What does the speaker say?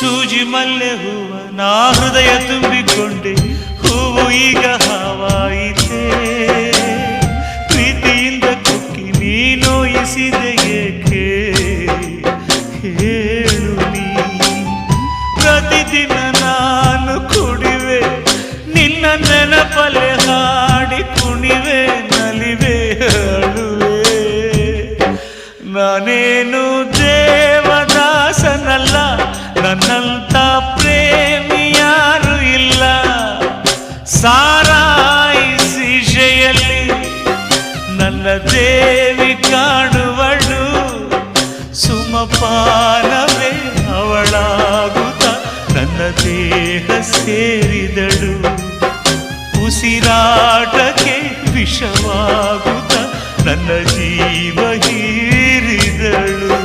ಸೂಜಿ ಮಲ್ಲೆ ಹೂವ ನಾ ಹೃದಯ ತುಂಬಿಕೊಂಡೆ, ಹೂವು ಈಗ ಹಾವಾಯಿತೆ. ಪ್ರೀತಿಯಿಂದ ಕುಕ್ಕಿ ನೀ ನೋಯಿಸಿದೆ ಏಕೆ ಹೇಳು ನೀ. ಪ್ರತಿದಿನ ನಾನು ಕುಡಿವೆ, ನಿನ್ನ ನೆನಪಲೆ ಹಾಡಿ ಕುಣಿವೆ, ನಲಿವೆ ಅಳುವೆ. ನಾನೇನು ದೇವದಾಸನಲ್ಲ, ನನ್ನಂತ ಪ್ರೇಮಿ ಯಾರು ಇಲ್ಲ. ಸಾರಾಯಿಸಿ ಶೆಯಲ್ಲಿ ನನ್ನ ದೇವಿ ಕಾಣುವಳು, ಸುಮಪಾನವೇ ಅವಳಾಗುತ್ತ ನನ್ನ ದೇಹ ಸೇರಿದಳು. ಉಸಿರಾಟಕ್ಕೆ ವಿಷವ